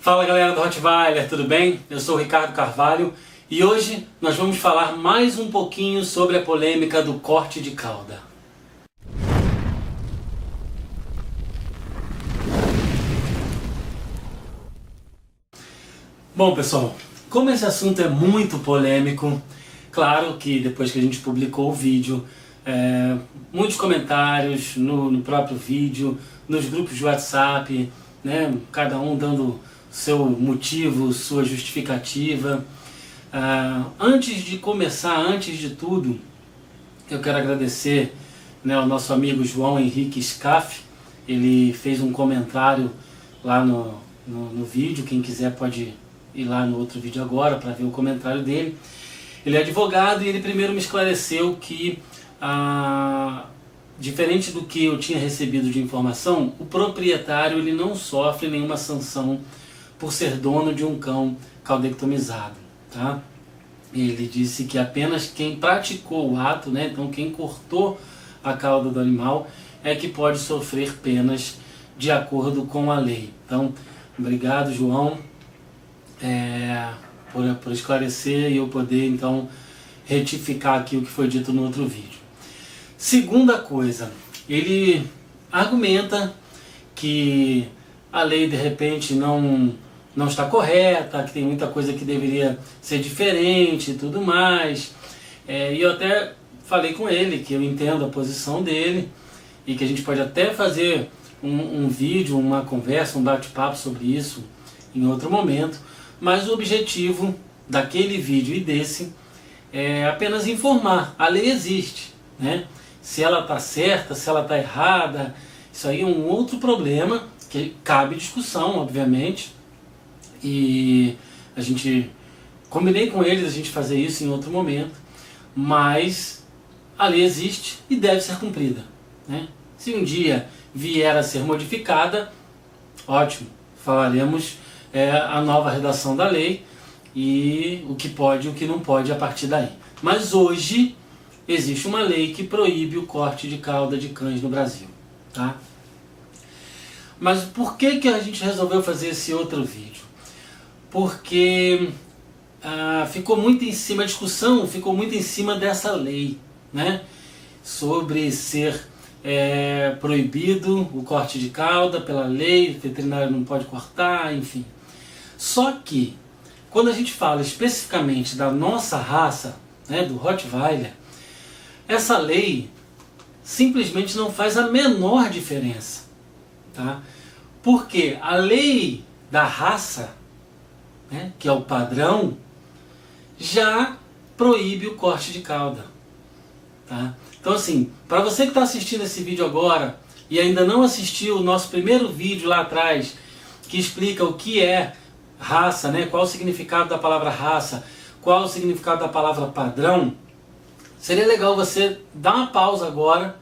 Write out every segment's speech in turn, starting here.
Fala galera do Rottweiler, tudo bem? Eu sou o Ricardo Carvalho e hoje nós vamos falar mais um pouquinho sobre a polêmica do corte de cauda. Bom pessoal, como esse assunto é muito polêmico, claro que depois que a gente publicou o vídeo, muitos comentários no próprio vídeo, nos grupos de WhatsApp, né, cada um dando seu motivo, sua justificativa. Antes de começar, antes de tudo, eu quero agradecer, né, ao nosso amigo João Henrique Scaff. Ele fez um comentário lá no vídeo, quem quiser pode ir lá no outro vídeo agora para ver o comentário dele. Ele é advogado e ele primeiro me esclareceu que, diferente do que eu tinha recebido de informação, o proprietário ele não sofre nenhuma sanção por ser dono de um cão caudectomizado, tá? Ele disse que apenas quem praticou o ato, né, então quem cortou a cauda do animal, é que pode sofrer penas de acordo com a lei. Então, obrigado João por esclarecer e eu poder então retificar aqui o que foi dito no outro vídeo. Segunda coisa, ele argumenta que a lei de repente não está correta, que tem muita coisa que deveria ser diferente e tudo mais. E eu até falei com ele que eu entendo a posição dele e que a gente pode até fazer um vídeo, uma conversa, um bate-papo sobre isso em outro momento, mas o objetivo daquele vídeo e desse é apenas informar. A lei existe, né? Se ela está certa, se ela está errada, isso aí é um outro problema que cabe discussão, obviamente. E a gente combinei com eles a gente fazer isso em outro momento, mas a lei existe e deve ser cumprida, né? Se um dia vier a ser modificada, ótimo, falaremos a nova redação da lei e o que pode e o que não pode a partir daí. Mas hoje existe uma lei que proíbe o corte de cauda de cães no Brasil, tá? Mas por que a gente resolveu fazer esse outro vídeo? Porque ficou muito em cima, a discussão ficou muito em cima dessa lei, né? Sobre ser proibido o corte de cauda pela lei, o veterinário não pode cortar, enfim. Só que, quando a gente fala especificamente da nossa raça, né, do Rottweiler, essa lei simplesmente não faz a menor diferença, tá? Porque a lei da raça, né, que é o padrão, já proíbe o corte de cauda, tá? Então assim, para você que está assistindo esse vídeo agora e ainda não assistiu o nosso primeiro vídeo lá atrás, que explica o que é raça, né, qual o significado da palavra raça, qual o significado da palavra padrão, seria legal você dar uma pausa agora,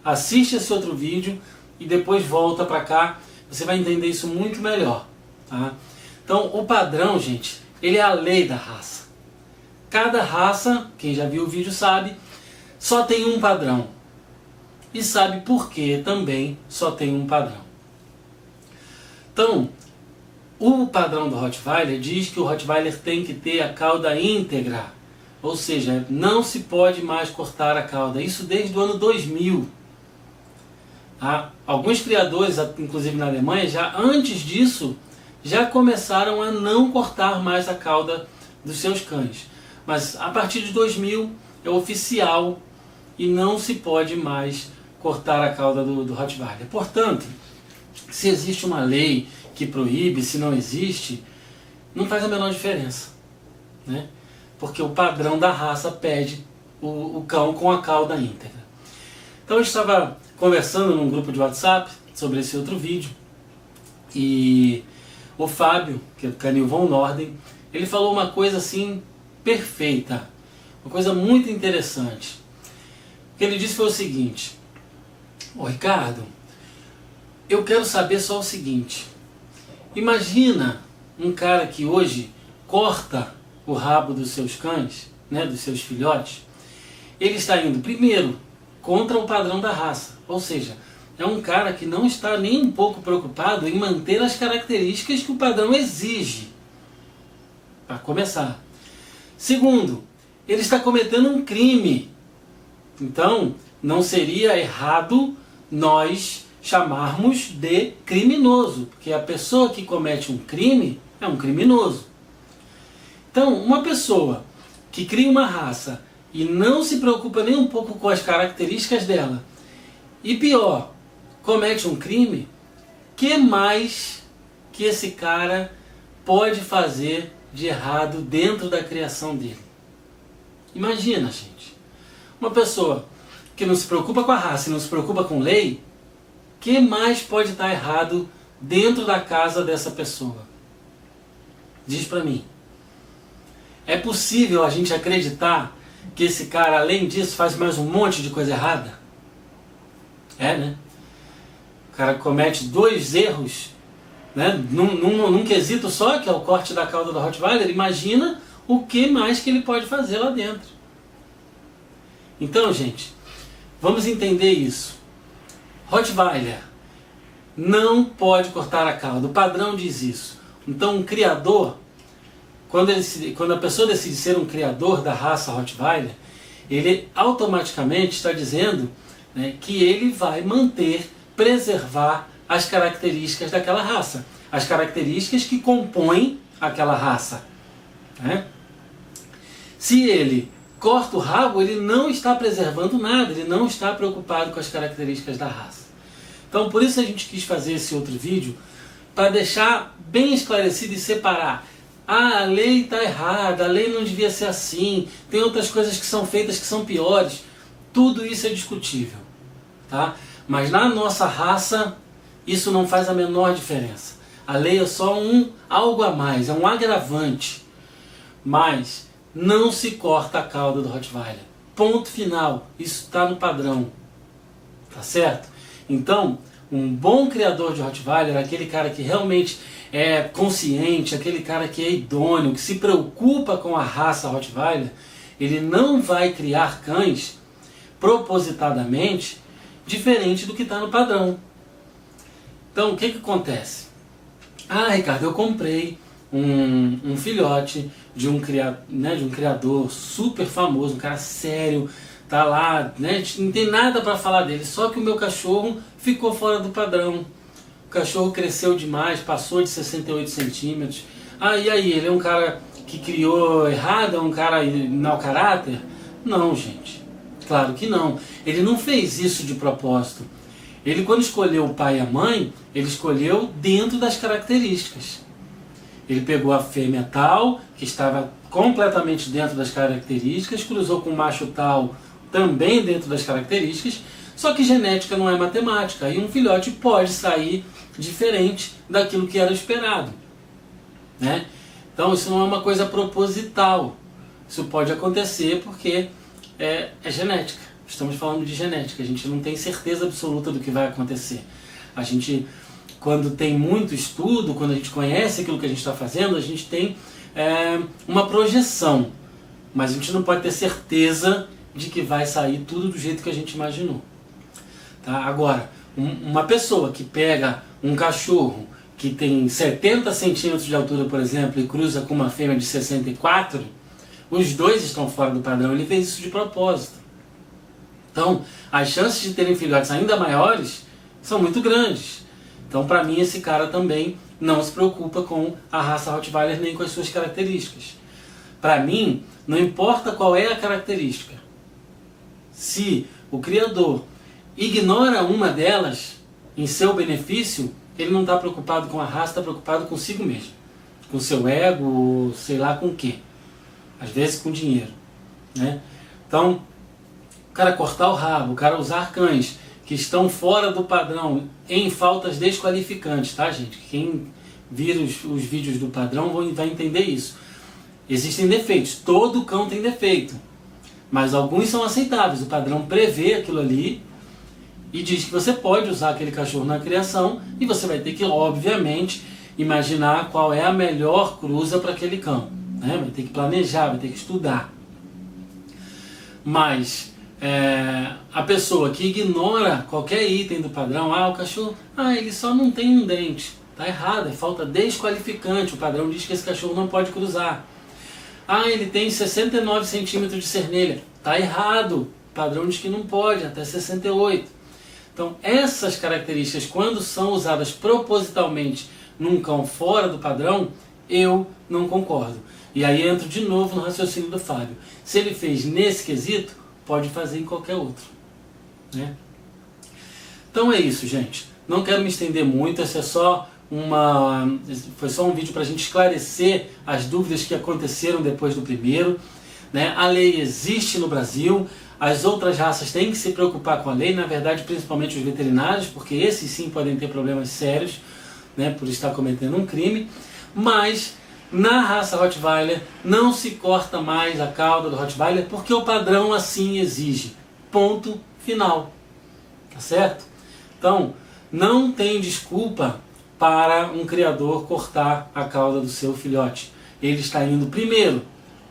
assiste esse outro vídeo e depois volta para cá, você vai entender isso muito melhor, tá? Então o padrão, gente, ele é a lei da raça. Cada raça, quem já viu o vídeo sabe, só tem um padrão. E sabe por que também só tem um padrão. Então, o padrão do Rottweiler diz que o Rottweiler tem que ter a cauda íntegra. Ou seja, não se pode mais cortar a cauda. Isso desde o ano 2000. Alguns criadores, inclusive na Alemanha, já antes disso, já começaram a não cortar mais a cauda dos seus cães. Mas a partir de 2000 é oficial e não se pode mais cortar a cauda do Rottweiler. Portanto, se existe uma lei que proíbe, se não existe, não faz a menor diferença, né? Porque o padrão da raça pede o cão com a cauda íntegra. Então eu estava conversando num grupo de WhatsApp sobre esse outro vídeo e o Fábio, que é do Canil Von Norden, ele falou uma coisa assim perfeita, uma coisa muito interessante. O que ele disse foi o seguinte: ô Ricardo, eu quero saber só o seguinte, imagina um cara que hoje corta o rabo dos seus cães, né, dos seus filhotes, ele está indo primeiro contra o padrão da raça, ou seja, é um cara que não está nem um pouco preocupado em manter as características que o padrão exige, para começar. Segundo, ele está cometendo um crime. Então, não seria errado nós chamarmos de criminoso, porque a pessoa que comete um crime é um criminoso. Então, uma pessoa que cria uma raça e não se preocupa nem um pouco com as características dela, e pior, comete um crime, que mais que esse cara pode fazer de errado dentro da criação dele? Imagina, gente, uma pessoa que não se preocupa com a raça e não se preocupa com lei, que mais pode estar errado dentro da casa dessa pessoa? Diz pra mim. É possível a gente acreditar que esse cara, além disso, faz mais um monte de coisa errada? É, né? O cara comete 2 erros, né, num quesito só, que é o corte da cauda do Rottweiler. Imagina o que mais que ele pode fazer lá dentro. Então, gente, vamos entender isso. Rottweiler não pode cortar a cauda. O padrão diz isso. Então, um criador, quando a pessoa decide ser um criador da raça Rottweiler, ele automaticamente está dizendo, né, que ele vai preservar as características daquela raça, as características que compõem aquela raça, né? Se ele corta o rabo, ele não está preservando nada, ele não está preocupado com as características da raça. Então, por isso a gente quis fazer esse outro vídeo, para deixar bem esclarecido e separar. Ah, a lei está errada, a lei não devia ser assim, tem outras coisas que são feitas que são piores. Tudo isso é discutível, tá? Mas na nossa raça, isso não faz a menor diferença. A lei é só algo a mais, é um agravante. Mas não se corta a cauda do Rottweiler. Ponto final. Isso está no padrão. Tá certo? Então, um bom criador de Rottweiler, aquele cara que realmente é consciente, aquele cara que é idôneo, que se preocupa com a raça Rottweiler, ele não vai criar cães propositadamente diferente do que está no padrão. Então, o que acontece? Ah, Ricardo, eu comprei um filhote de um criador super famoso, um cara sério, tá lá, né, não tem nada para falar dele, só que o meu cachorro ficou fora do padrão. O cachorro cresceu demais, passou de 68 centímetros. Ah, e aí, ele é um cara que criou errado, é um cara mau caráter? Não, gente, claro que não. Ele não fez isso de propósito. Ele, quando escolheu o pai e a mãe, ele escolheu dentro das características. Ele pegou a fêmea tal, que estava completamente dentro das características, cruzou com o macho tal, também dentro das características, só que genética não é matemática, e um filhote pode sair diferente daquilo que era esperado, né? Então isso não é uma coisa proposital, isso pode acontecer porque é genética. Estamos falando de genética, a gente não tem certeza absoluta do que vai acontecer. A gente, quando tem muito estudo, quando a gente conhece aquilo que a gente está fazendo, a gente tem uma projeção, mas a gente não pode ter certeza de que vai sair tudo do jeito que a gente imaginou. Tá? Agora, uma pessoa que pega um cachorro que tem 70 centímetros de altura, por exemplo, e cruza com uma fêmea de 64, os dois estão fora do padrão. Ele fez isso de propósito. Então, as chances de terem filhotes ainda maiores são muito grandes. Então, para mim, esse cara também não se preocupa com a raça Rottweiler nem com as suas características. Para mim, não importa qual é a característica. Se o criador ignora uma delas em seu benefício, ele não está preocupado com a raça, está preocupado consigo mesmo. Com seu ego, sei lá com o quê. Às vezes com dinheiro, né? Então, o cara cortar o rabo, o cara usar cães que estão fora do padrão em faltas desqualificantes, tá, gente? Quem vira os vídeos do padrão vai entender isso. Existem defeitos, todo cão tem defeito, mas alguns são aceitáveis. O padrão prevê aquilo ali e diz que você pode usar aquele cachorro na criação e você vai ter que, obviamente, imaginar qual é a melhor cruza para aquele cão, né? Vai ter que planejar, vai ter que estudar. Mas a pessoa que ignora qualquer item do padrão, o cachorro, ele só não tem um dente. Está errado, é falta desqualificante. O padrão diz que esse cachorro não pode cruzar. Ele tem 69 centímetros de cernelha. Está errado, o padrão diz que não pode, até 68. Então essas características, quando são usadas propositalmente num cão fora do padrão, eu não concordo. E aí entro de novo no raciocínio do Fábio. Se ele fez nesse quesito, pode fazer em qualquer outro, né? Então é isso, gente. Não quero me estender muito, esse foi só um vídeo para a gente esclarecer as dúvidas que aconteceram depois do primeiro, né? A lei existe no Brasil, as outras raças têm que se preocupar com a lei, na verdade principalmente os veterinários, porque esses sim podem ter problemas sérios, né, por estar cometendo um crime, mas na raça Rottweiler não se corta mais a cauda do Rottweiler porque o padrão assim exige. Ponto final. Tá certo? Então, não tem desculpa para um criador cortar a cauda do seu filhote. Ele está indo primeiro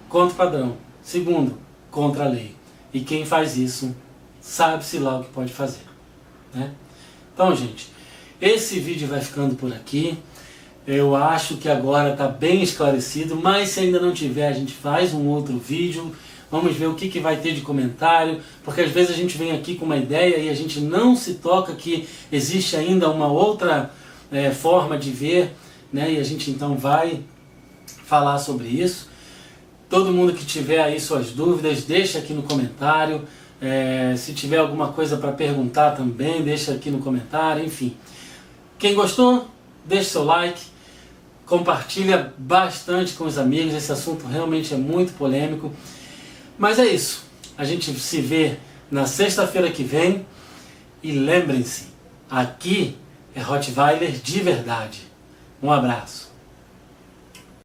contra o padrão, segundo contra a lei. E quem faz isso sabe-se lá o que pode fazer, né? Então, gente, esse vídeo vai ficando por aqui. Eu acho que agora está bem esclarecido, mas se ainda não tiver, a gente faz um outro vídeo. Vamos ver o que vai ter de comentário, porque às vezes a gente vem aqui com uma ideia e a gente não se toca que existe ainda uma outra forma de ver, né? E a gente então vai falar sobre isso. Todo mundo que tiver aí suas dúvidas, deixa aqui no comentário. Se tiver alguma coisa para perguntar também, deixa aqui no comentário, enfim. Quem gostou, deixa seu like, compartilha bastante com os amigos, esse assunto realmente é muito polêmico. Mas é isso, a gente se vê na sexta-feira que vem e lembrem-se, aqui é Rottweiler de verdade. Um abraço.